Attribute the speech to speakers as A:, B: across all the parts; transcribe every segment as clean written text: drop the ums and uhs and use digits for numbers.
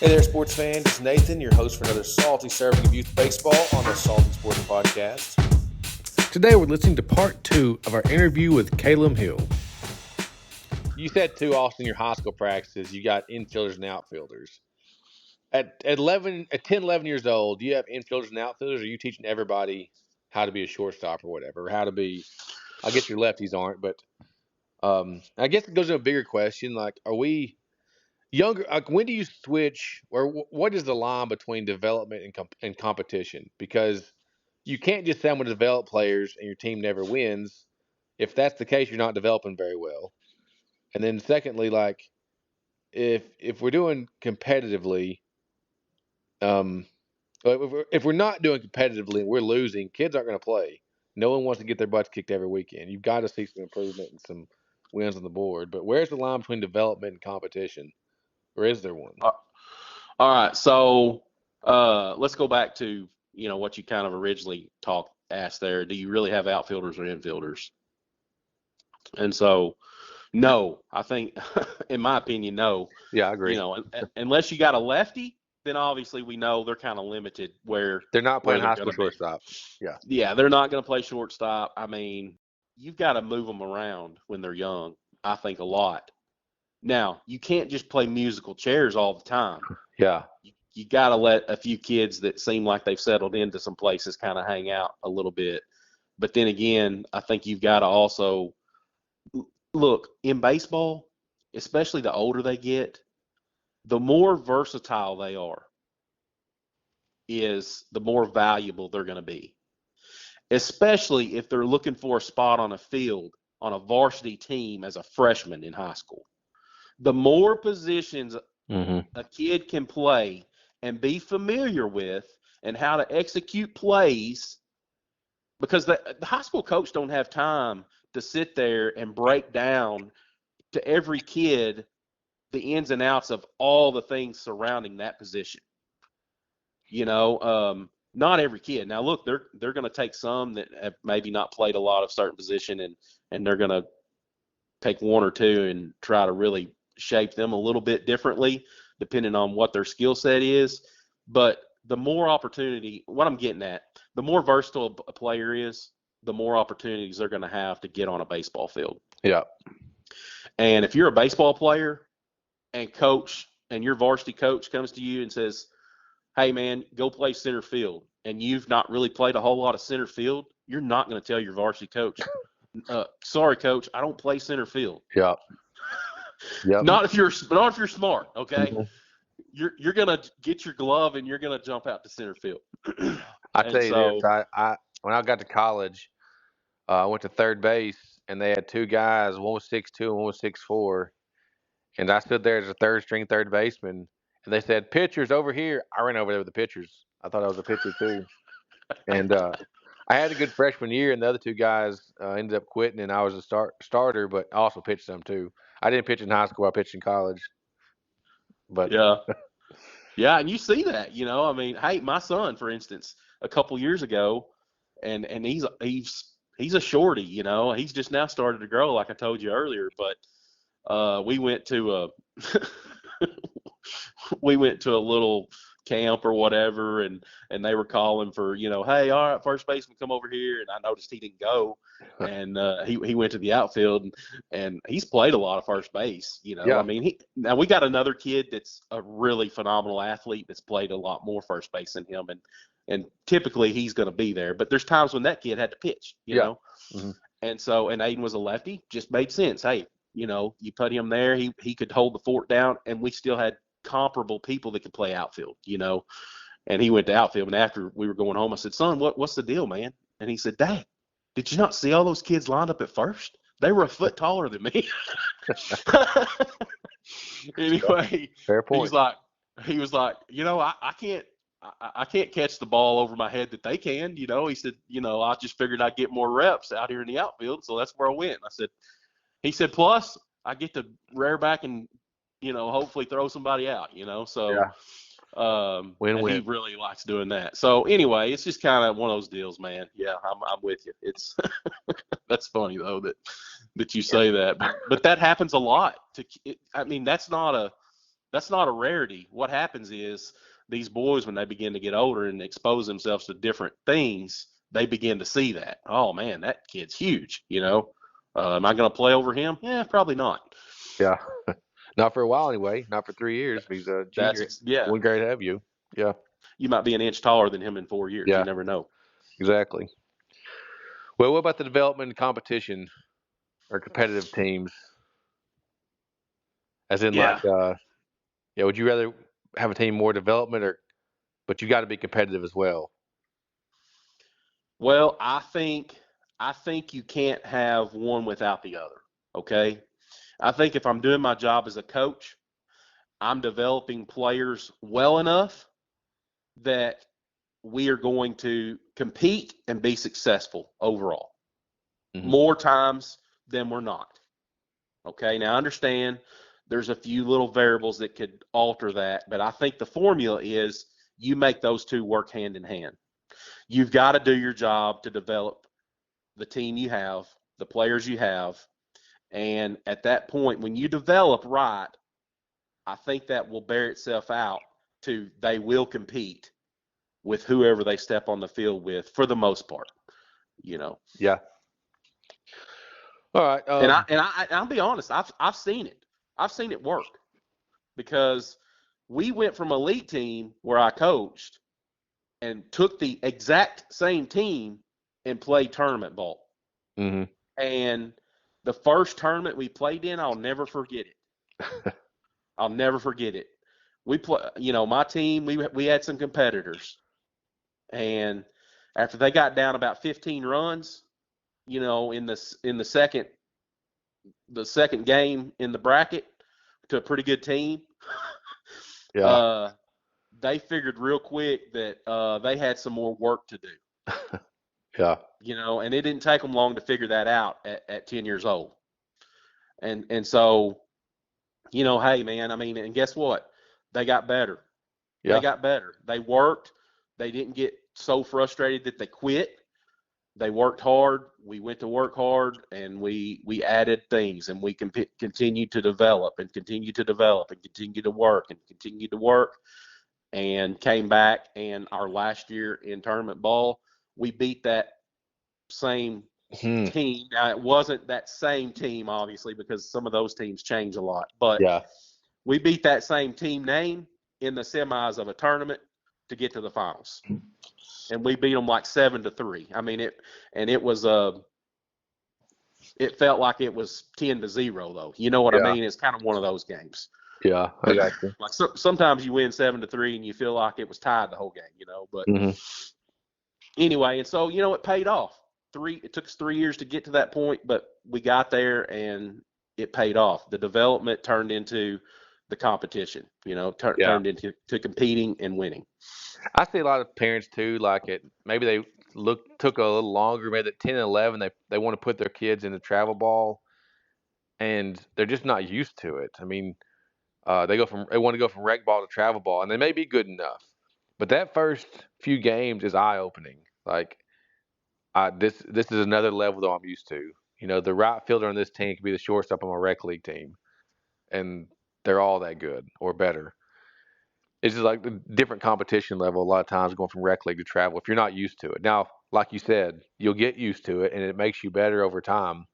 A: Hey there, sports fans. It's Nathan, your host for another salty serving of youth baseball on the Salty Sports Podcast. Today, we're listening to part 2 of our interview with Kallem Hill. You said too, Austin, in your high school practices, you got infielders and outfielders. At 10, 11 years old, do you have infielders and outfielders, or are you teaching everybody how to be a shortstop or whatever? How to be, I guess your lefties aren't, but I guess it goes to a bigger question. Like, are we younger? Like, when do you switch, or what is the line between development and competition? Because you can't just say I'm going to develop players and your team never wins. If that's the case, you're not developing very well. And then secondly, like, if we're doing competitively, if we're not doing competitively and we're losing, kids aren't going to play. No one wants to get their butts kicked every weekend. You've got to see some improvement and some wins on the board. But where's the line between development and competition? Or is there one?
B: All right, so let's go back to what you kind of originally asked there. Do you really have outfielders or infielders? And so, no, I think, in my opinion, no.
A: Yeah, I agree.
B: Unless you got a lefty, then obviously we know they're kind of limited where
A: they're not playing
B: they're
A: high school shortstop.
B: Yeah, they're not going to play shortstop. I mean, you've got to move them around when they're young, I think, a lot. Now, you can't just play musical chairs all the time.
A: Yeah.
B: You got to let a few kids that seem like they've settled into some places kind of hang out a little bit. But then again, I think you've got to also look in baseball, especially the older they get, the more versatile they are is the more valuable they're going to be, especially if they're looking for a spot on a field on a varsity team as a freshman in high school. The more positions a kid can play and be familiar with and how to execute plays, because the high school coach don't have time to sit there and break down to every kid the ins and outs of all the things surrounding that position. Not every kid. Now, look, they're going to take some that have maybe not played a lot of certain position, and they're going to take one or two and try to really shape them a little bit differently depending on what their skill set is. But the more opportunity, what I'm getting at, the more versatile a player is, the more opportunities they're going to have to get on a baseball field.
A: Yeah.
B: And if you're a baseball player and your varsity coach comes to you and says, hey, man, go play center field, and you've not really played a whole lot of center field, you're not going to tell your varsity coach, sorry, coach, I don't play center field.
A: Yeah. Yep.
B: Not if you're smart, okay? Mm-hmm. You're gonna get your glove and you're gonna jump out to center field.
A: I tell you this, I when I got to college, I went to third base and they had two guys, one was 6'2" and one was 6'4", and I stood there as a third string third baseman, and they said pitchers over here. I ran over there with the pitchers. I thought I was a pitcher too, and I had a good freshman year, and the other two guys ended up quitting, and I was a starter, but I also pitched some too. I didn't pitch in high school. I pitched in college. But
B: yeah, and you see that, I mean, hey, my son, for instance, a couple years ago, and he's a shorty, he's just now started to grow, like I told you earlier. But we went to a little camp or whatever, and they were calling for, hey, all right, first baseman, come over here. And I noticed he didn't go, and he went to the outfield, and he's played a lot of first base.
A: Yeah.
B: I mean, now we got another kid that's a really phenomenal athlete that's played a lot more first base than him, and typically he's going to be there. But there's times when that kid had to pitch, you know.
A: Mm-hmm.
B: And so, and Aiden was a lefty, just made sense. Hey, you put him there, he could hold the fort down, and we still had comparable people that could play outfield, and he went to outfield. And after we were going home, I said, son, what's the deal, man? And he said, Dad, did you not see all those kids lined up at first? They were a foot taller than me. Anyway,
A: fair point.
B: He was like, I can't catch the ball over my head that they can, He said, I just figured I'd get more reps out here in the outfield, so that's where I went. He said, plus I get to rear back and hopefully throw somebody out, so
A: yeah. Win-win.
B: And he really likes doing that. So anyway, it's just kind of one of those deals, man. Yeah, I'm with you. It's that's funny though that you say that, but that happens a lot. I mean, that's not That's not a rarity. What happens is these boys, when they begin to get older and expose themselves to different things, they begin to see that. Oh man, that kid's huge. Am I going to play over him? Yeah, probably not.
A: Yeah. Not for a while anyway. Not for 3 years. If he's a junior,
B: Yeah.
A: one grade have you. Yeah.
B: You might be an inch taller than him in 4 years.
A: Yeah.
B: You never know.
A: Exactly. Well, what about the development and competition or competitive teams? As in,
B: Yeah.
A: would you rather have a team more development but you got to be competitive as well?
B: Well, I think you can't have one without the other. Okay. I think if I'm doing my job as a coach, I'm developing players well enough that we are going to compete and be successful overall.
A: Mm-hmm.
B: More times than we're not. Okay, now I understand there's a few little variables that could alter that, but I think the formula is you make those two work hand in hand. You've got to do your job to develop the team you have, the players you have, and at that point, when you develop right, I think that will bear itself out to they will compete with whoever they step on the field with for the most part.
A: Yeah. All right.
B: And I'll be honest, I've seen it. I've seen it work because we went from elite team where I coached and took the exact same team and played tournament ball.
A: Mm-hmm.
B: And the first tournament we played in, I'll never forget it. I'll never forget it. We play, my team. We had some competitors, and after they got down about 15 runs, in the second game in the bracket to a pretty good team.
A: Yeah.
B: They figured real quick that they had some more work to do.
A: Yeah.
B: And it didn't take them long to figure that out at 10 years old. And so, hey man, and guess what? They got better.
A: Yeah.
B: They got better. They worked. They didn't get so frustrated that they quit. They worked hard. We went to work hard, and we added things, and we continued to develop and continue to develop and continue to work and continue to work, and came back. And our last year in tournament ball, we beat that same team. Now, it wasn't that same team, obviously, because some of those teams change a lot. But we beat that same team name in the semis of a tournament to get to the finals. And we beat them like 7-3. It was it felt like it was 10-0 though. You know what I mean? It's kind of one of those games.
A: Yeah, I got you.
B: Like sometimes you win 7-3 and you feel like it was tied the whole game. But anyway, and so it paid off. It took us 3 years to get to that point, but we got there and it paid off. The development turned into the competition. Turned into competing and winning.
A: I see a lot of parents too, like it. Maybe they took a little longer. Maybe at 10 and 11, they want to put their kids in the travel ball, and they're just not used to it. They want to go from rec ball to travel ball, and they may be good enough, but that first few games is eye opening. Like, this is another level that I'm used to. The right fielder on this team could be the shortstop on a rec league team, and they're all that good or better. It's just like the different competition level a lot of times going from rec league to travel if you're not used to it. Now, like you said, you'll get used to it and it makes you better over time.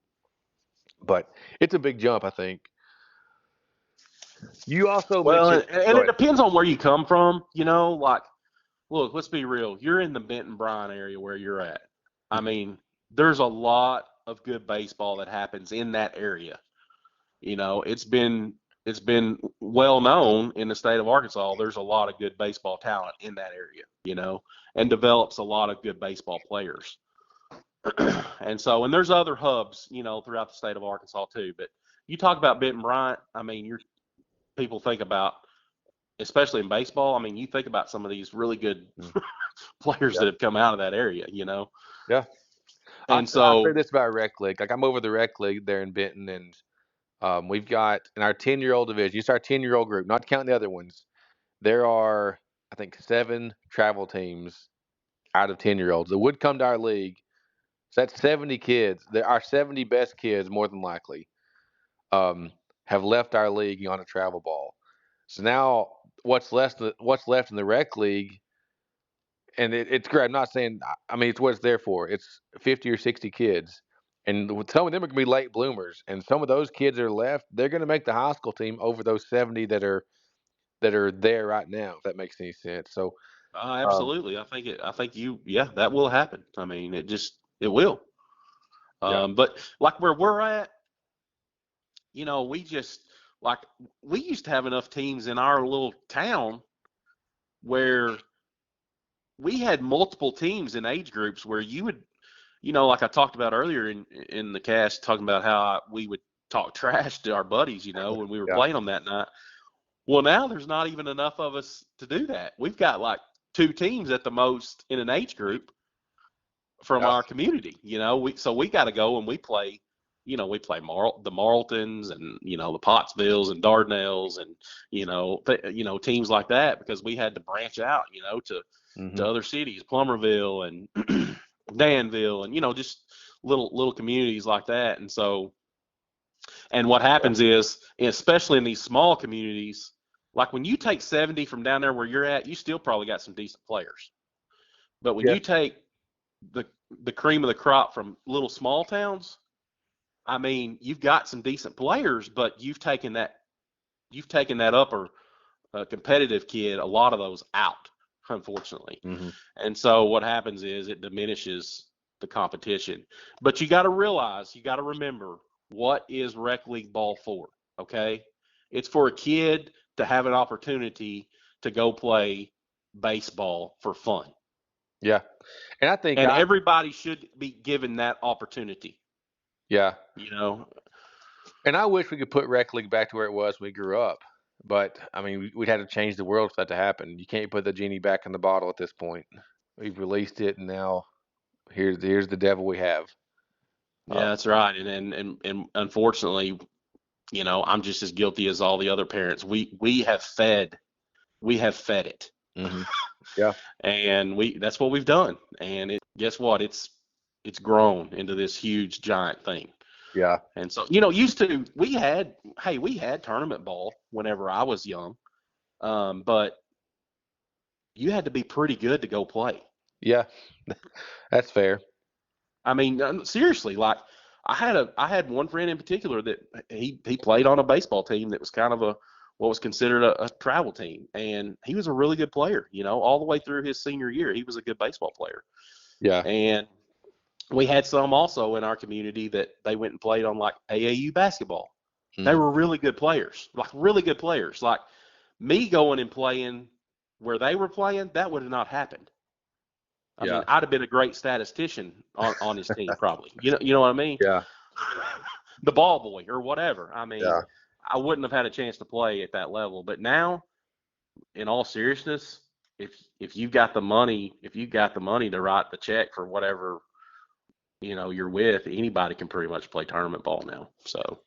A: But it's a big jump, I think. You also mentioned...
B: and it depends on where you come from, like, look, let's be real. You're in the Benton Bryan area where you're at. There's a lot of good baseball that happens in that area. It's been well known in the state of Arkansas. There's a lot of good baseball talent in that area, and develops a lot of good baseball players. And there's other hubs, throughout the state of Arkansas too. But you talk about Benton Bryant, people think about, especially in baseball, you think about some of these really good players that have come out of that area,
A: Yeah.
B: And
A: I say this about rec league. Like, I'm over the rec league there in Benton, and we've got in our 10-year-old division, it's our 10-year-old group, not counting the other ones. There are, I think, 7 travel teams out of 10-year-olds that would come to our league. So that's 70 kids. Our 70 best kids, more than likely, have left our league on a travel ball. So now what's left in the rec league, and it's great. I'm not saying, I mean, it's what it's there for. It's 50 or 60 kids, and some of them are going to be late bloomers, and some of those kids that are left, they're going to make the high school team over those 70 that are there right now. If that makes any sense. So, um,
B: Absolutely. Yeah, that will happen. I mean, it will.
A: yeah,
B: But like where we're at, we just like we used to have enough teams in our little town where we had multiple teams in age groups where you would, like I talked about earlier in the cast, talking about how we would talk trash to our buddies, when we were
A: yeah,
B: playing them that night. Well, now there's not even enough of us to do that. We've got like two teams at the most in an age group from
A: yeah,
B: our community. We got to go and we play. We play the Marltons and the Pottsvilles and Dardanelles and teams like that because we had to branch out to
A: hmm,
B: other cities, Plummerville and Danville and just little communities like that. And what
A: yeah,
B: happens is, especially in these small communities, like when you take 70 from down there where you're at, you still probably got some decent players. But when
A: yeah,
B: you take the the cream of the crop from little small towns, I mean, you've got some decent players, but you've taken that upper competitive kid, a lot of those out, unfortunately.
A: hmm,
B: And so what happens is it diminishes the competition. But you got to realize, you got to remember, what is rec league ball for? Okay, it's for a kid to have an opportunity to go play baseball for fun,
A: yeah. And I think
B: and everybody should be given that opportunity.
A: yeah.
B: You know,
A: And I wish we could put rec league back to where it was when we grew up. But I mean, we'd have to change the world for that to happen. You can't put the genie back in the bottle at this point. We've released it, and now here's the devil we have.
B: yeah, that's right. And unfortunately, I'm just as guilty as all the other parents. We have fed it,
A: Hmm. Yeah,
B: and that's what we've done. And guess what? It's grown into this huge giant thing.
A: yeah,
B: And so, used to we had tournament ball whenever I was young, but you had to be pretty good to go play.
A: yeah. That's fair.
B: I mean, seriously, like I had one friend in particular that he played on a baseball team that was kind of what was considered a travel team, and he was a really good player. All the way through his senior year, he was a good baseball player.
A: Yeah.
B: And we had some also in our community that they went and played on like AAU basketball. They
A: Hmm.
B: were really good players, like really good players. Like me going and playing where they were playing, that would have not happened. I mean,
A: Yeah.
B: I'd have been a great statistician on his team, probably. You know what I mean?
A: Yeah.
B: The ball boy or whatever. I mean,
A: Yeah.
B: I wouldn't have had a chance to play at that level. But now, in all seriousness, if you've got the money to write the check for whatever you're with, anybody can pretty much play tournament ball now. So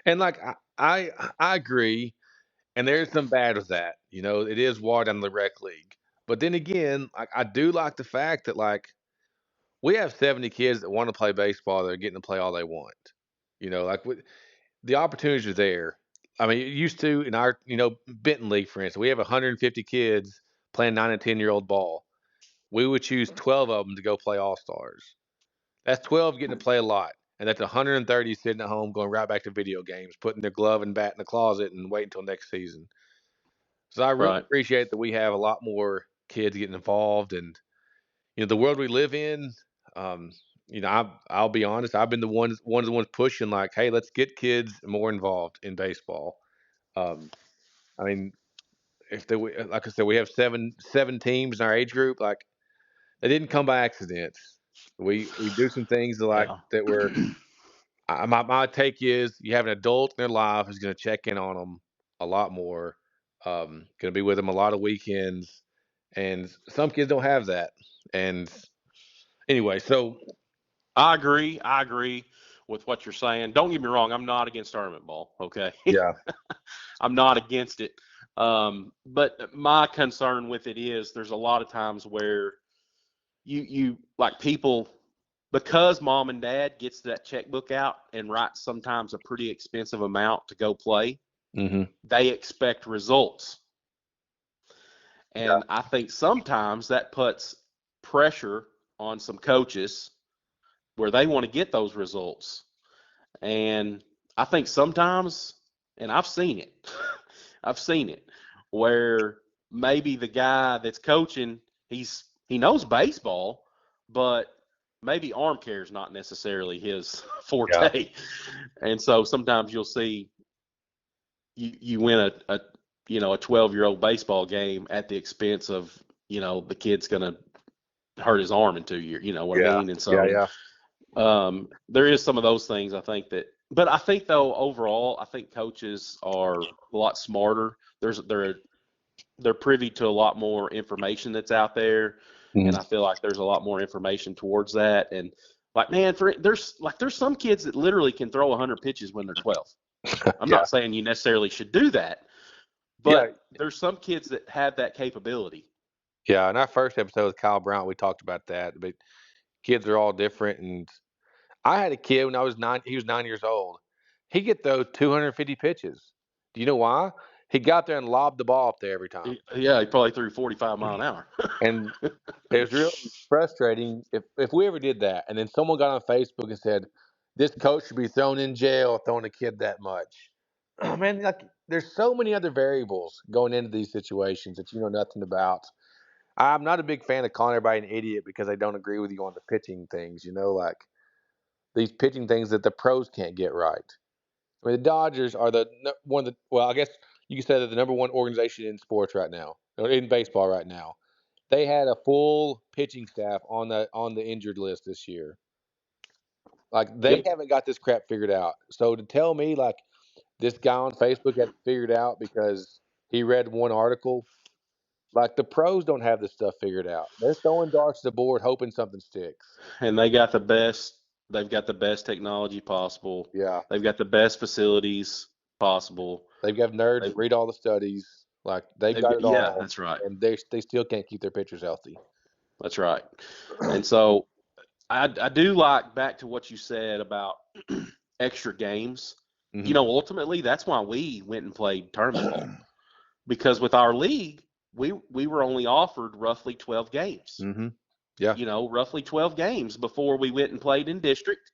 A: And like I agree. And there's some bad with that. It is watered down the rec league. But then again, I do like the fact that like we have 70 kids that want to play baseball. They're getting to play all they want. Like the opportunities are there. I mean, it used to in our, Benton League, for instance, we have 150 kids playing 9 and 10-year-old ball. We would choose 12 of them to go play All Stars. That's 12 getting to play a lot. And that's 130 sitting at home going right back to video games, putting their glove and bat in the closet and wait until next season. So I really
B: right.
A: appreciate that we have a lot more kids getting involved, and the world we live in. Um, I'll be honest. I've been one of the ones pushing like, hey, let's get kids more involved in baseball. Um, I mean, if they, like I said, we have seven teams in our age group. Like they didn't come by accident. We do some things like
B: Yeah.
A: that were. My take is you have an adult in their life who's going to check in on them a lot more. Going to be with them a lot of weekends, and some kids don't have that. And anyway, so
B: I agree with what you're saying. Don't get me wrong. I'm not against tournament ball. Okay.
A: yeah,
B: I'm not against it. But my concern with it is there's a lot of times where you like people, because mom and dad gets that checkbook out and writes sometimes a pretty expensive amount to go play. They expect results. And
A: Yeah.
B: I think sometimes that puts pressure on some coaches where they want to get those results. And I think sometimes, and I've seen it, I've seen it, where maybe the guy that's coaching, he knows baseball, but maybe arm care is not necessarily his
A: Yeah.
B: forte. And so sometimes you'll see you win a 12-year-old baseball game at the expense of, the kid's going to hurt his arm in 2 years, you know what I
A: Yeah.
B: mean? And
A: Yeah.
B: so
A: Yeah.
B: there is some of those things I think but I think though overall, I think coaches are a lot smarter. They're privy to a lot more information that's out there, and I feel like there's a lot more information towards that. And like, man, there's some kids that literally can throw 100 pitches when they're 12. I'm
A: Yeah.
B: not saying you necessarily should do that,
A: Yeah.
B: but there's some kids that have that capability.
A: Yeah. In our first episode with Kyle Brown, we talked about that. But kids are all different. And I had a kid when I was 9. He was 9 years old. He could throw 250 pitches. Do you know why? He got there and lobbed the ball up there every time.
B: Yeah, he probably threw 45 mile an hour.
A: And it was really frustrating if we ever did that. And then someone got on Facebook and said, this coach should be thrown in jail throwing a kid that much. Man, like there's so many other variables going into these situations that you know nothing about. I'm not a big fan of calling everybody an idiot because I don't agree with you on the pitching things, like these pitching things that the pros can't get right. I mean, the Dodgers are well, I guess you could say they're the number one organization in sports right now, or in baseball right now. They had a full pitching staff on the injured list this year. Like they
B: Yep.
A: haven't got this crap figured out. So to tell me like this guy on Facebook had it figured out because he read one article, like the pros don't have this stuff figured out. They're throwing darts to the board hoping something sticks.
B: And they've got the best technology possible.
A: Yeah.
B: They've got the best facilities possible.
A: They've got nerds
B: They've,
A: that read all the studies. Like they've
B: they've
A: got
B: got,
A: it
B: yeah,
A: all.
B: that's right.
A: And they still can't keep their pitchers healthy.
B: That's right. And so I do like back to what you said about extra games.
A: Mm-hmm.
B: Ultimately that's why we went and played tournament ball, because with our league, we were only offered roughly 12 games.
A: Mm-hmm. Yeah.
B: Roughly 12 games before we went and played in district,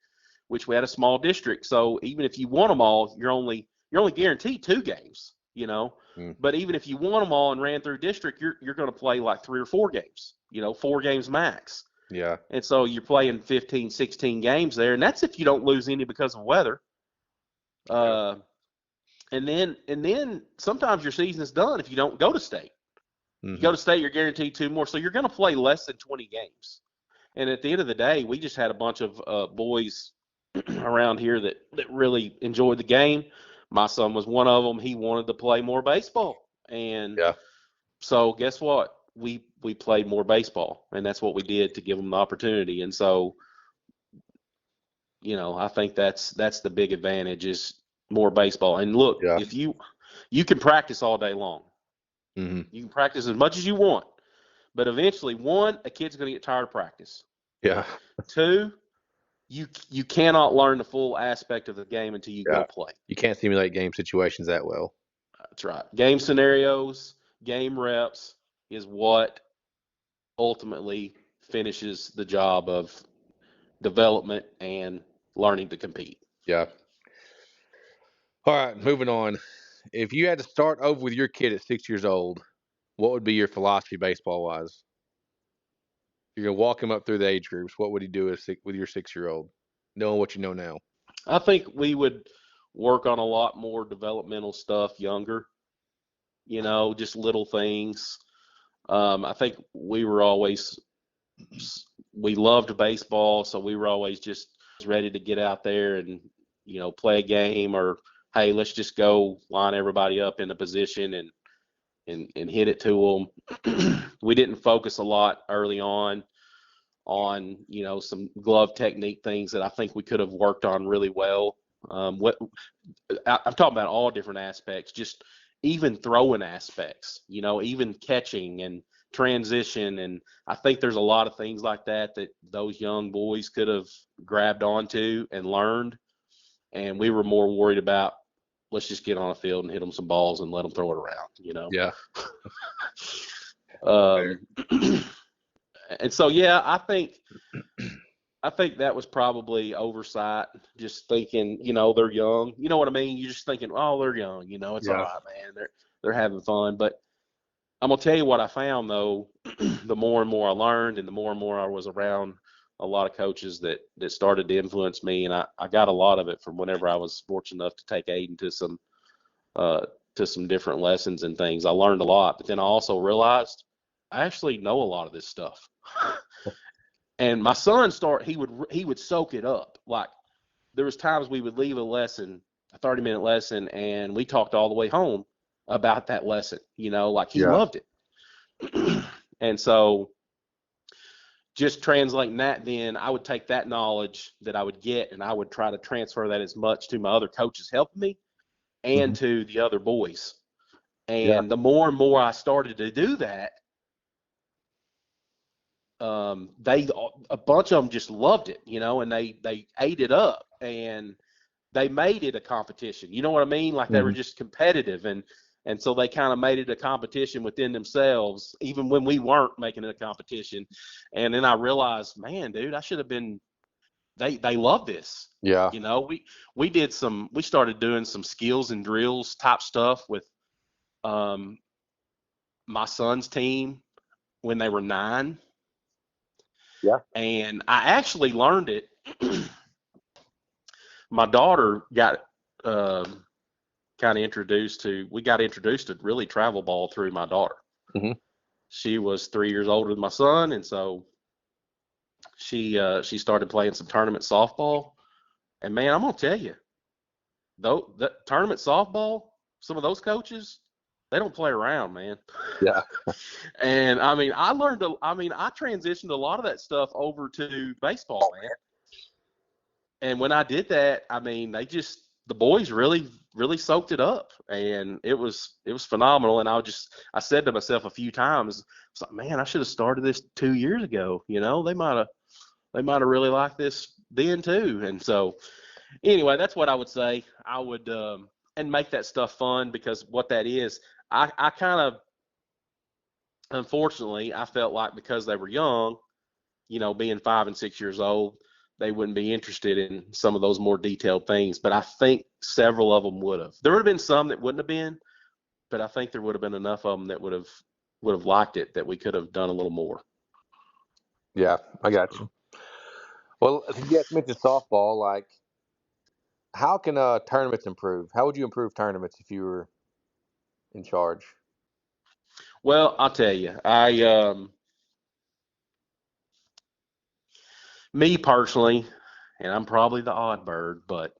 B: which we had a small district. So even if you won them all, you're only guaranteed 2 games,
A: Mm.
B: But even if you won them all and ran through district, you're going to play like 3 or 4 games, 4 games max.
A: Yeah.
B: And so you're playing 15, 16 games there, and that's if you don't lose any because of weather.
A: Yeah.
B: And then sometimes your season is done if you don't go to state.
A: Mm-hmm.
B: You go to state, you're guaranteed 2 more. So you're going to play less than 20 games. And at the end of the day, we just had a bunch of boys around here that really enjoyed the game. My son was one of them. He wanted to play more baseball. And
A: Yeah.
B: so guess what? We played more baseball, and that's what we did to give them the opportunity. And so, I think that's the big advantage is more baseball. And look,
A: Yeah.
B: if you can practice all day long.
A: Mm-hmm.
B: You can practice as much as you want. But eventually, 1, a kid's going to get tired of practice.
A: Yeah.
B: 2, you cannot learn the full aspect of the game until you go play.
A: You can't simulate game situations that well.
B: That's right. Game scenarios, game reps is what ultimately finishes the job of development and learning to compete.
A: Yeah. All right, moving on. If you had to start over with your kid at 6 years old, what would be your philosophy baseball wise? You're gonna walk him up through the age groups. What would he do with your 6-year-old, knowing what you know now?
B: I think we would work on a lot more developmental stuff younger, just little things. I think we loved baseball, so we were always just ready to get out there and, play a game, or, hey, let's just go line everybody up in a position and hit it to them. We didn't focus a lot early on, some glove technique things that I think we could have worked on really well. I'm talking about all different aspects, just even throwing aspects, even catching and transition. And I think there's a lot of things like that those young boys could have grabbed onto and learned. And we were more worried about let's just get on a field and hit them some balls and let them throw it around, you know?
A: Yeah.
B: Um, and so, yeah, I think that was probably oversight, just thinking, you know, they're young. You know what I mean? You're just thinking, oh, they're young, you know, it's all right, man. They're having fun. But I'm going to tell you what I found, though, the more and more I learned and the more and more I was around a lot of coaches that started to influence me. And I got a lot of it from whenever I was fortunate enough to take Aiden to some different lessons and things. I learned a lot, but then I also realized I actually know a lot of this stuff. And my son he would soak it up. Like, there was times we would leave a 30-minute lesson, and we talked all the way home about that lesson, you know, like he loved it. And so just translating that, then I would take that knowledge that I would get and I would try to transfer that as much to my other coaches helping me and to the other boys. And the more and more I started to do that, a bunch of them just loved it, you know, and they ate it up and they made it a competition. You know what I mean? Like they were just competitive, and so they kind of made it a competition within themselves, even when we weren't making it a competition. And then I realized, man, dude, I should have been. They love this.
A: Yeah.
B: You know, we started doing some skills and drills type stuff with my son's team when they were 9.
A: Yeah.
B: And I actually learned it. My daughter got kind of introduced to really travel ball through my daughter. She was 3 years older than my son, and so she started playing some tournament softball. And man, I'm gonna tell you, though, the tournament softball, some of those coaches, they don't play around, man.
A: Yeah.
B: And I mean, I transitioned a lot of that stuff over to baseball, man. And when I did that, I mean, the boys really, really soaked it up, and it was phenomenal. And I said to myself a few times, it's like, man, I should have started this 2 years ago. You know, they might have really liked this then too. And so, anyway, that's what I would say. I would and make that stuff fun, because what that is, I kind of, unfortunately, I felt like because they were young, you know, being 5 and 6 years old, they wouldn't be interested in some of those more detailed things. But I think several of them would have. There would have been some that wouldn't have been, but I think there would have been enough of them that would have liked it, that we could have done a little more.
A: Yeah, I got you. Well, you guys mentioned softball. Like, how can tournaments improve? How would you improve tournaments if you were in charge?
B: Well, I'll tell you, me personally, and I'm probably the odd bird, but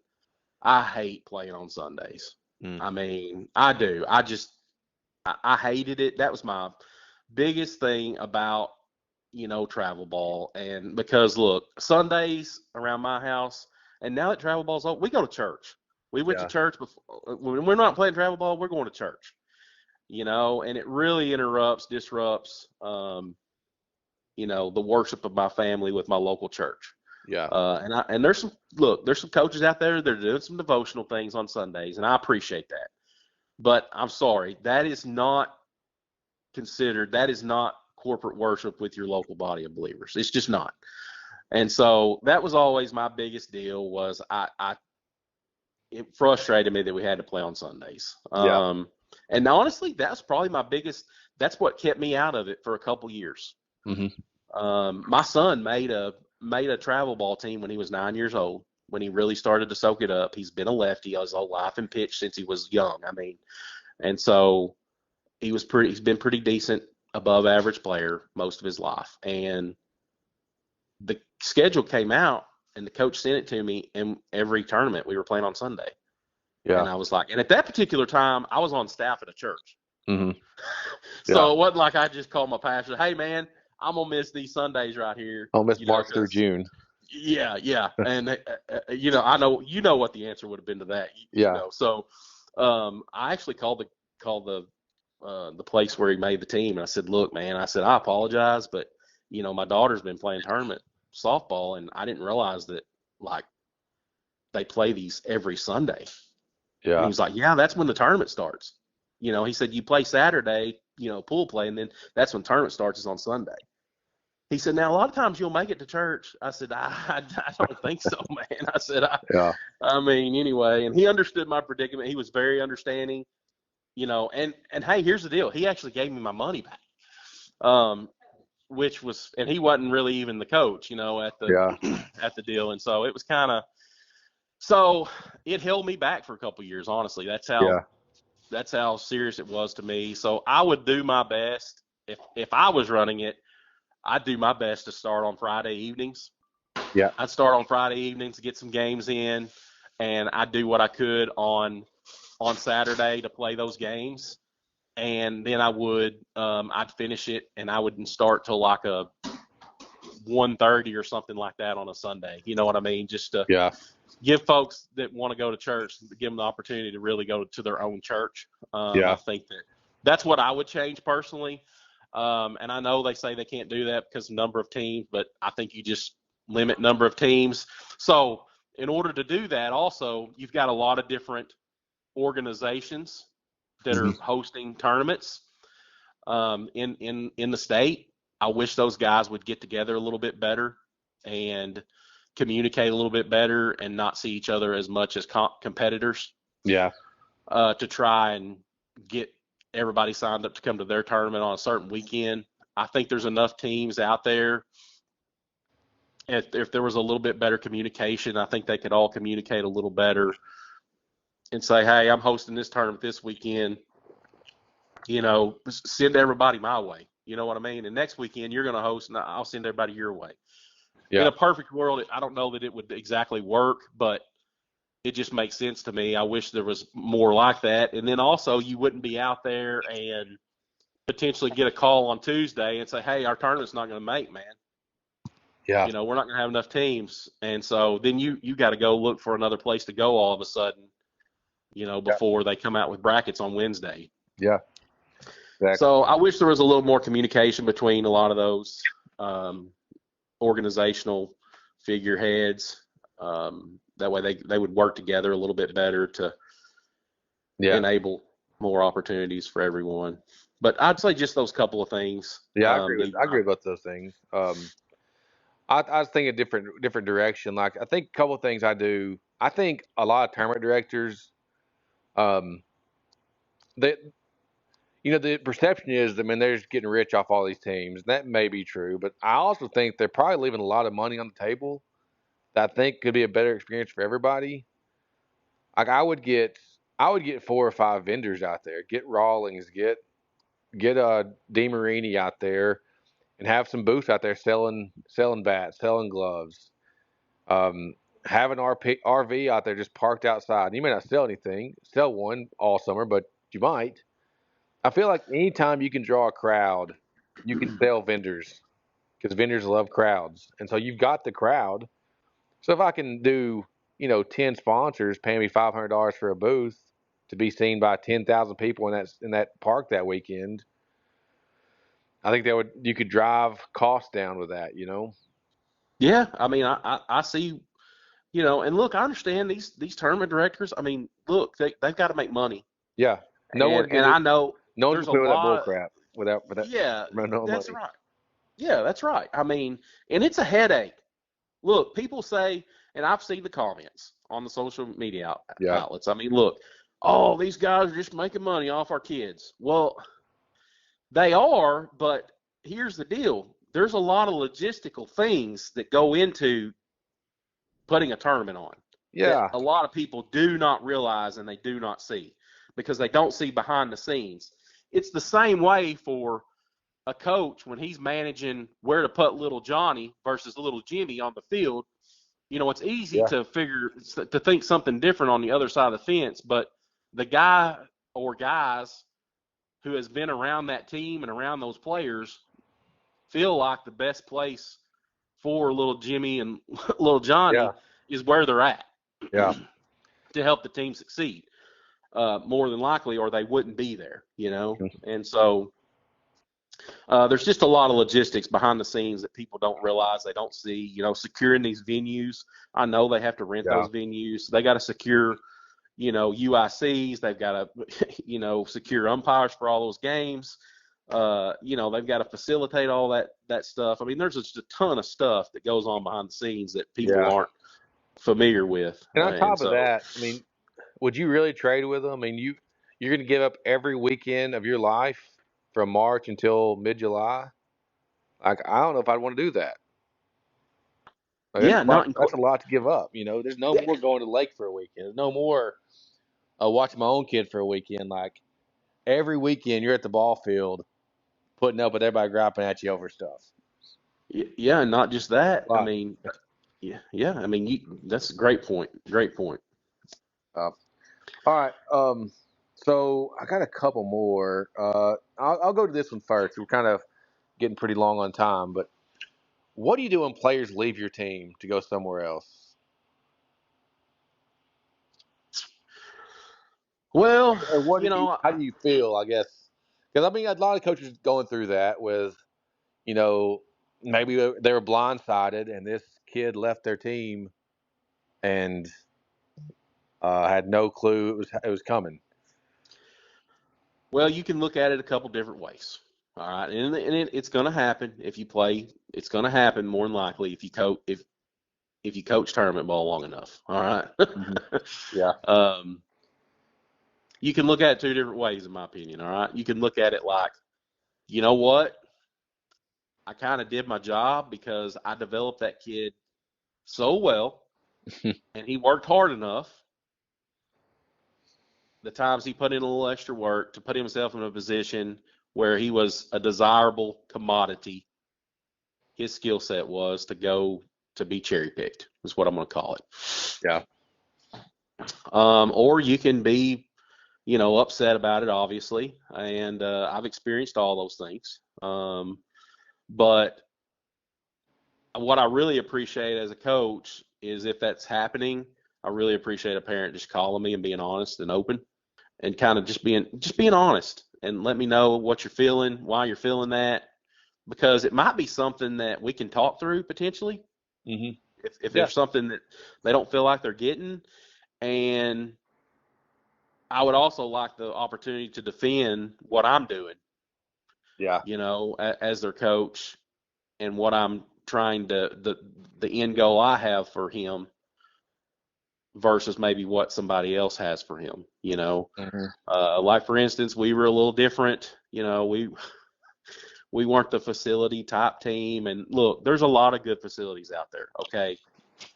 B: I hate playing on Sundays. I mean, I do. I hated it. That was my biggest thing about, you know, travel ball. And because, look, Sundays around my house, and now that travel ball's over, we go to church. We went to church before. When we're not playing travel ball, we're going to church. You know, and it really disrupts, you know, the worship of my family with my local church.
A: Yeah.
B: And there's some coaches out there that are doing some devotional things on Sundays, and I appreciate that. But I'm sorry, that is not corporate worship with your local body of believers. It's just not. And so that was always my biggest deal, was it frustrated me that we had to play on Sundays. And honestly, that's probably that's what kept me out of it for a couple years. My son made a travel ball team when he was 9 years old, when he really started to soak it up. He's been a lefty his whole life and pitched since he was young. I mean, and so he's been pretty decent, above average player most of his life. And the schedule came out, and the coach sent it to me, and every tournament we were playing on Sunday. And I was like, and at that particular time, I was on staff at a church. So it wasn't like I just called my pastor, hey man, I'm gonna miss these Sundays right here.
A: I'll miss March through June.
B: Yeah. And you know, I know what the answer would have been to that. You know, so I actually called the place where he made the team, and I said, look, man, I apologize, but you know, my daughter's been playing tournament softball, and I didn't realize that, like, they play these every Sunday. And
A: Yeah.
B: he was like, yeah, that's when the tournament starts. He said, you play Saturday, pool play, and then that's when tournament starts is on Sunday. He said, now, a lot of times you'll make it to church. I said, I don't think so, man. I said,
A: Yeah.
B: Anyway, and he understood my predicament. He was very understanding, and hey, here's the deal. He actually gave me my money back, which was, and he wasn't really even the coach, at the,
A: Yeah.
B: at the deal. And so it was so it held me back for a couple of years, honestly. That's how serious it was to me. So I would do my best if I was running it. I'd do my best to start on Friday evenings.
A: Yeah.
B: I'd start on Friday evenings, get some games in, and I'd do what I could on Saturday to play those games. And then I'd finish it, and I wouldn't start till like a 1:30 or something like that on a Sunday. You know what I mean? Just to give folks that want to go to church, give them the opportunity to really go to their own church. I think that's what I would change personally. And I know they say they can't do that because of number of teams, but I think you just limit number of teams. So in order to do that, also, you've got a lot of different organizations that are hosting tournaments in the state. I wish those guys would get together a little bit better and communicate a little bit better and not see each other as much as competitors.
A: Yeah.
B: To try and get everybody signed up to come to their tournament on a certain weekend. I think there's enough teams out there. If there was a little bit better communication, I think they could all communicate a little better and say, hey, I'm hosting this tournament this weekend. Send everybody my way. You know what I mean? And next weekend you're going to host, and I'll send everybody your way. Yeah. In a perfect world, I don't know that it would exactly work, but it just makes sense to me. I wish there was more like that. And then also you wouldn't be out there and potentially get a call on Tuesday and say, hey, our tournament's not going to make, man.
A: Yeah.
B: We're not going to have enough teams. And so then you got to go look for another place to go all of a sudden, before they come out with brackets on Wednesday.
A: Yeah. Exactly.
B: So I wish there was a little more communication between a lot of those organizational figureheads. That way they would work together a little bit better to enable more opportunities for everyone. But I'd say just those couple of things.
A: Yeah, I agree with those things. I was thinking different direction. Like I think a couple of things I do. I think a lot of tournament directors, that the perception is, they're just getting rich off all these teams. That may be true, but I also think they're probably leaving a lot of money on the table that I think could be a better experience for everybody. Like I would get 4 or 5 vendors out there, get Rawlings, get DeMarini out there, and have some booths out there selling bats, selling gloves. Have an RV out there just parked outside. You may not sell anything, sell one all summer, but you might. I feel like anytime you can draw a crowd, you can sell vendors because vendors love crowds, and so you've got the crowd. So if I can do, 10 sponsors paying me $500 for a booth to be seen by 10,000 people in that park that weekend, I think you could drive costs down with that,
B: Yeah, I see, and look, I understand these tournament directors. Look, they've got to make money.
A: Yeah,
B: I know
A: there's a lot of bull crap without that.
B: Yeah, that's
A: money.
B: right. Yeah, that's right. And it's a headache. Look, people say, and I've seen the comments on the social media outlets. Look, these guys are just making money off our kids. Well, they are, but here's the deal. There's a lot of logistical things that go into putting a tournament on.
A: Yeah.
B: A lot of people do not realize and they do not see because they don't see behind the scenes. It's the same way for a coach when he's managing where to put little Johnny versus little Jimmy on the field. It's easy to think something different on the other side of the fence, but the guy or guys who has been around that team and around those players feel like the best place for little Jimmy and little Johnny is where they're at.
A: Yeah.
B: To help the team succeed, more than likely, or they wouldn't be there, And so there's just a lot of logistics behind the scenes that people don't realize, they don't see, securing these venues. I know they have to rent those venues. They got to secure, UICs. They've got to, secure umpires for all those games. They've got to facilitate all that stuff. I mean, there's just a ton of stuff that goes on behind the scenes that people aren't familiar with.
A: And on top of that, I mean, would you really trade with them? I mean, you're going to give up every weekend of your life from March until mid-July? Like, I don't know if I'd want to do that. Like, that's a lot to give up. There's no more going to the lake for a weekend. There's no more watching my own kid for a weekend. Like, every weekend you're at the ball field putting up with everybody griping at you over stuff.
B: Yeah, and not just that. I mean, yeah. I mean, that's a great point. Great point.
A: All right. So I got a couple more. I'll go to this one first. We're kind of getting pretty long on time, but what do you do when players leave your team to go somewhere else?
B: Well,
A: how do you feel, I guess? Because, I mean, a lot of coaches going through that with, maybe they were blindsided and this kid left their team and had no clue it was coming.
B: Well, you can look at it a couple different ways. All right, and it's going to happen if you play. It's going to happen more than likely if you coach tournament ball long enough. All right.
A: Yeah.
B: You can look at it two different ways, in my opinion. All right. You can look at it like, you know what? I kind of did my job because I developed that kid so well, and he worked hard enough. The times he put in a little extra work to put himself in a position where he was a desirable commodity, his skill set was to go to be cherry picked, is what I'm going to call it.
A: Yeah.
B: Or you can be, upset about it, obviously. And I've experienced all those things. But what I really appreciate as a coach is if that's happening, I really appreciate a parent just calling me and being honest and open and kind of just being honest and let me know what you're feeling, why you're feeling that, because it might be something that we can talk through potentially.
A: Mm-hmm.
B: If there's something that they don't feel like they're getting. And I would also like the opportunity to defend what I'm doing.
A: Yeah.
B: As their coach and what I'm trying to, the end goal I have for him versus maybe what somebody else has for him,
A: Mm-hmm.
B: Like for instance, we were a little different, we weren't the facility type team. And look, there's a lot of good facilities out there. Okay.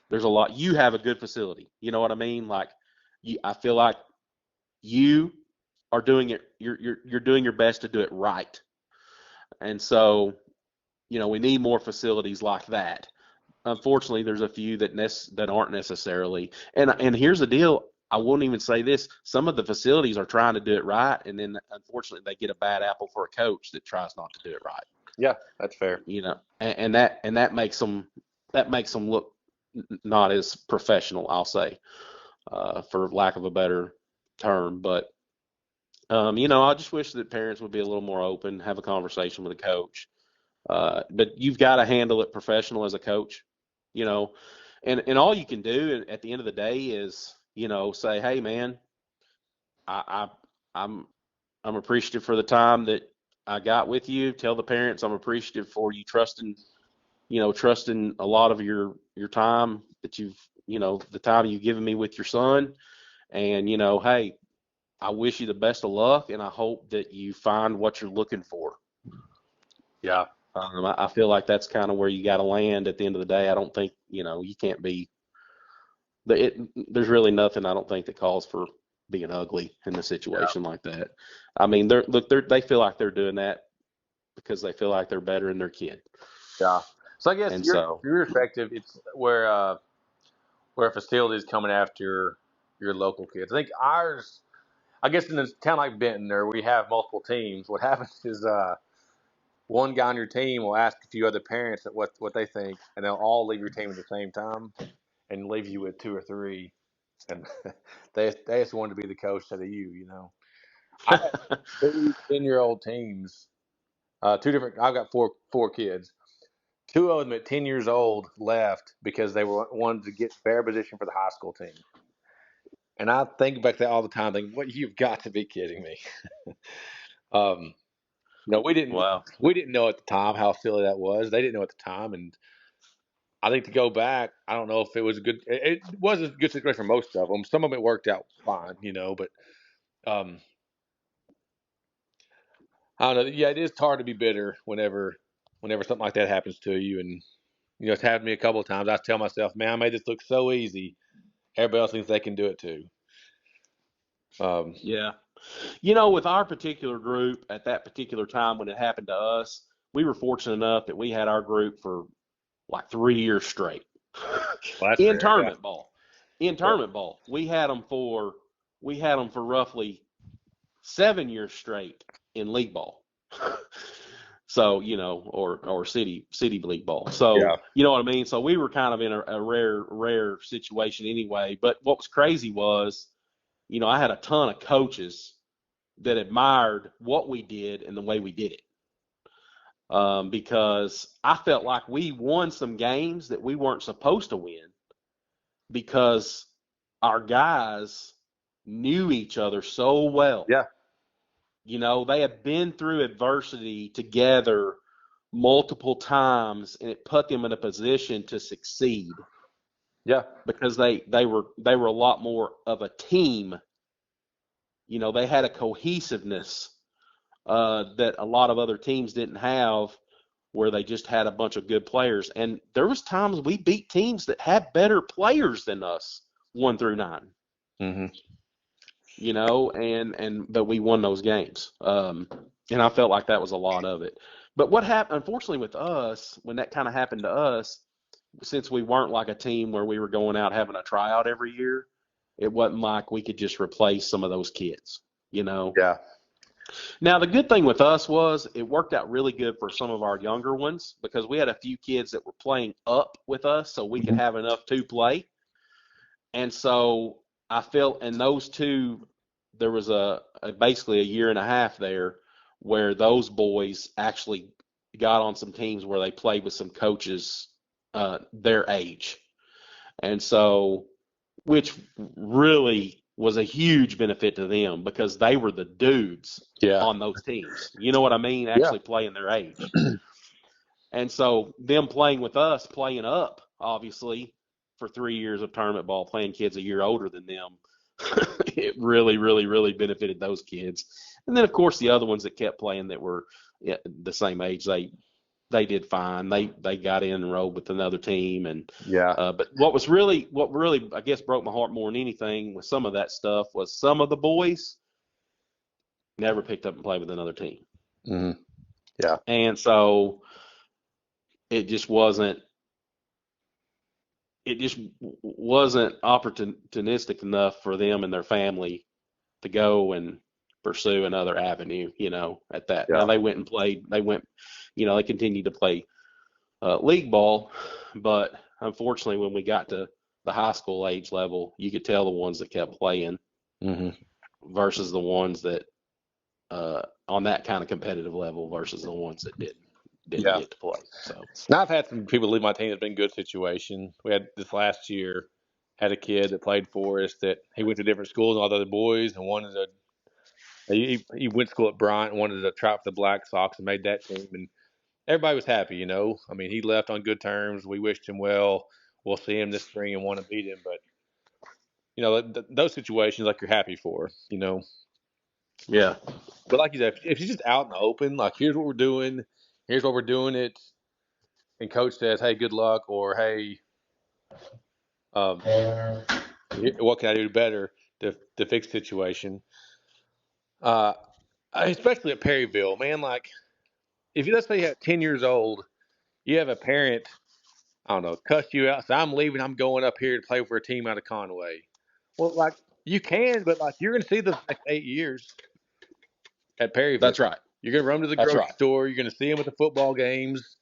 B: There's a lot. You have a good facility. You know what I mean? Like I feel like you are doing it. You're doing your best to do it right. And so, we need more facilities like that. Unfortunately, there's a few that aren't necessarily. And here's the deal. I won't even say this. Some of the facilities are trying to do it right, and then unfortunately they get a bad apple for a coach that tries not to do it right.
A: Yeah, that's fair.
B: And that makes them look not as professional, I'll say, for lack of a better term. But I just wish that parents would be a little more open, have a conversation with a coach. But you've got to handle it professional as a coach, and all you can do at the end of the day is, say, hey man, I'm appreciative for the time that I got with you. Tell the parents I'm appreciative for you trusting a lot of your time that the time you've given me with your son. And, hey, I wish you the best of luck, and I hope that you find what you're looking for.
A: Yeah.
B: I feel like that's kind of where you got to land at the end of the day. I don't think, you can't be – there's really nothing I don't think that calls for being ugly in a situation like that. I mean, they feel like they're doing that because they feel like they're better than their kid.
A: Yeah. So I guess your perspective, it's where a facility is coming after your local kids. I think ours, I guess in a town like Benton, where we have multiple teams, what happens is one guy on your team will ask a few other parents what they think, and they'll all leave your team at the same time and leave you with two or three. And they just wanted to be the coach instead of you, I have 2 10-year-old teams, two different. I've got four kids. 2 of them at 10 years old left because they wanted to get fair position for the high school team. And I think back to that all the time, thinking, "What, you've got to be kidding me." No, we didn't.
B: Wow.
A: We didn't know at the time how silly that was. They didn't know at the time, and I think to go back, I don't know if it was a good. It was a good situation for most of them. Some of it worked out fine, but um, I don't know. Yeah, it is hard to be bitter whenever something like that happens to you, and it's happened to me a couple of times. I tell myself, "Man, I made this look so easy. Everybody else thinks they can do it too."
B: Yeah. With our particular group at that particular time when it happened to us, we were fortunate enough that we had our group for like 3 years straight
A: Well, that's
B: in
A: rare. Yeah.
B: tournament ball. In
A: Yeah.
B: tournament ball, we had them for roughly 7 years straight in league ball. So, or city league ball. So,
A: Yeah.
B: you know what I mean? So we were kind of in a rare situation anyway. But what was crazy was, I had a ton of coaches that admired what we did and the way we did it. Because I felt like we won some games that we weren't supposed to win because our guys knew each other so well.
A: Yeah.
B: They had been through adversity together multiple times, and it put them in a position to succeed
A: Yeah.
B: because they were a lot more of a team. They had a cohesiveness that a lot of other teams didn't have, where they just had a bunch of good players. And there was times we beat teams that had better players than us, 1 through 9.
A: Mm-hmm.
B: But we won those games. And I felt like that was a lot of it. But what happened, unfortunately, with us, when that kind of happened to us, since we weren't like a team where we were going out having a tryout every year, it wasn't like we could just replace some of those kids,
A: Yeah.
B: Now, the good thing with us was it worked out really good for some of our younger ones because we had a few kids that were playing up with us so we could have enough to play. And so I felt in those two, there was basically a year and a half there where those boys actually got on some teams where they played with some coaches their age. And so, which really was a huge benefit to them because they were the dudes on those teams. You know what I mean? Actually playing their age. And so them playing with us, playing up, obviously, for 3 years of tournament ball, playing kids a year older than them, it really, really, really benefited those kids. And then, of course, the other ones that kept playing that were the same age, they did fine. They got in and rolled with another team. And but what really I guess broke my heart more than anything with some of that stuff was some of the boys never picked up and played with another team.
A: Mm-hmm. Yeah.
B: And so it just wasn't opportunistic enough for them and their family to go and pursue another avenue, at that.
A: Yeah.
B: Now they went and played, they continued to play league ball, but unfortunately when we got to the high school age level, you could tell the ones that kept playing versus the ones that on that kind of competitive level versus the ones that didn't get to play. So
A: now I've had some people leave my team that's been a good situation. We had this last year, had a kid that played for us that he went to different schools and all the other boys, and he went to school at Bryant and wanted to try out for the Black Sox and made that team, and everybody was happy, I mean, he left on good terms. We wished him well. We'll see him this spring and want to beat him, but those situations, like, you're happy for.
B: yeah,
A: But like you said, if he's just out in the open, like, here's what we're doing, it, and coach says, "Hey, good luck," or "Hey, what can I do better to fix the situation?" Especially at Perryville, man. Like, if let's say you're 10 years old, you have a parent, I don't know, cuss you out. So I'm leaving. I'm going up here to play for a team out of Conway. Well, like, you can, but like, you're going to see the next 8 years at Perryville.
B: that's right.
A: You're going to run to the grocery store. You're going to see them at the football games,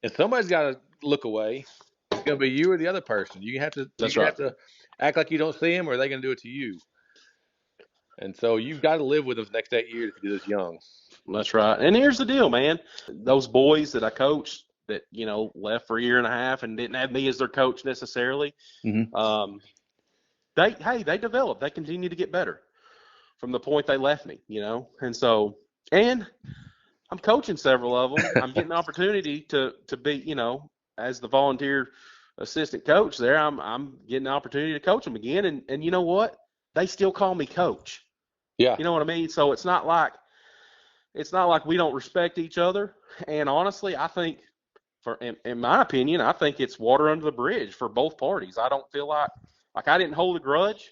A: and somebody's got to look away. It's going to be you or the other person. You have to. Have to act like you don't see them, or they're going to do it to you. And so you've got to live with them the next 8 years if you're this young.
B: That's right. And here's the deal, man. Those boys that I coached that, left for a year and a half and didn't have me as their coach necessarily, they developed. They continue to get better from the point they left me, And so, and I'm coaching several of them. I'm getting the opportunity to be, as the volunteer assistant coach there. I'm getting the opportunity to coach them again, and you know what? They still call me coach.
A: Yeah.
B: You know what I mean? So it's not like we don't respect each other. And honestly, I think, in my opinion, I think it's water under the bridge for both parties. I don't feel like I didn't hold a grudge.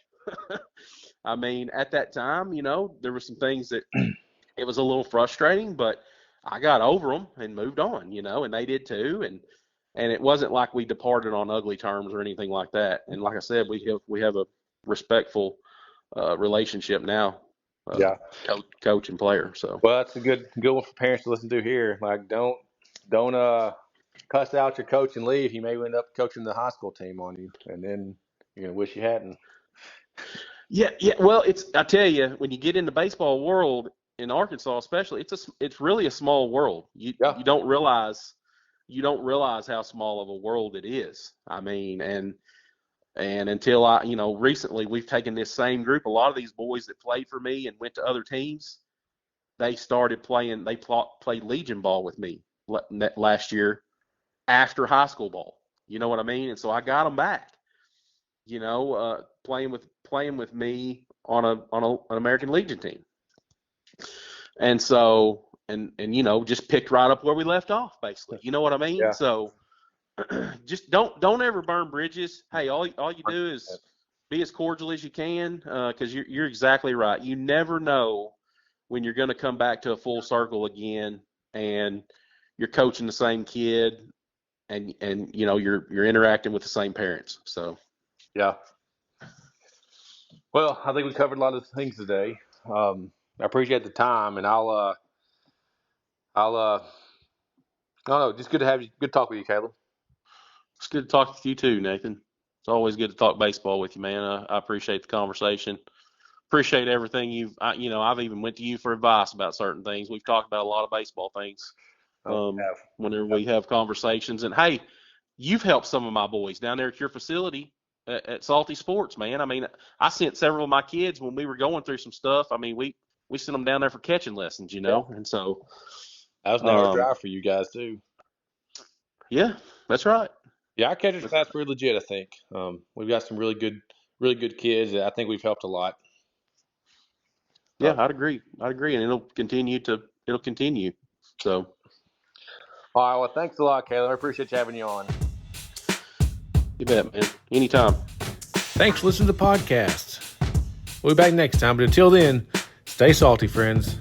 B: I mean, at that time, there were some things that it was a little frustrating, but I got over them and moved on, and they did too. And it wasn't like we departed on ugly terms or anything like that. And like I said, we have a respectful relationship now.
A: Yeah.
B: Coach and player. So
A: well, that's a good one for parents to listen to here. Like, don't cuss out your coach and leave. He may end up coaching the high school team on you, and then you're gonna wish you hadn't.
B: Yeah. Well, I tell you, when you get in the baseball world in Arkansas, especially, it's really a small world. You don't realize how small of a world it is. I mean, and until recently we've taken this same group. A lot of these boys that played for me and went to other teams, they started playing. They played Legion ball with me last year after high school ball. You know what I mean? And so I got them back. Playing with me on an American Legion team. And so and just picked right up where we left off, basically. You know what I mean?
A: Yeah.
B: So just don't ever burn bridges. Hey, all you do is be as cordial as you can, because you're exactly right. You never know when you're going to come back to a full circle again, and you're coaching the same kid, and you're interacting with the same parents. So
A: yeah. Well, I think we covered a lot of things today. I appreciate the time, and I don't know, just good to have you. Good talk with you, Caleb.
B: It's good to talk with you too, Nathan. It's always good to talk baseball with you, man. I appreciate the conversation. Appreciate everything I've even went to you for advice about certain things. We've talked about a lot of baseball things whenever we have conversations. And hey, you've helped some of my boys down there at your facility at Salty Sports, man. I mean, I sent several of my kids when we were going through some stuff. I mean, we sent them down there for catching lessons,
A: Yeah.
B: And so
A: that was an hour drive for you guys too.
B: Yeah, that's right.
A: Yeah, our catchers class pretty legit, I think. We've got some really good kids. I think we've helped a lot.
B: Yeah, I'd agree, and it'll continue. So,
A: all right. Well, thanks a lot, Caleb. I appreciate you having you on.
B: You bet, man. Anytime.
A: Thanks for listening to the podcast. We'll be back next time, but until then, stay salty, friends.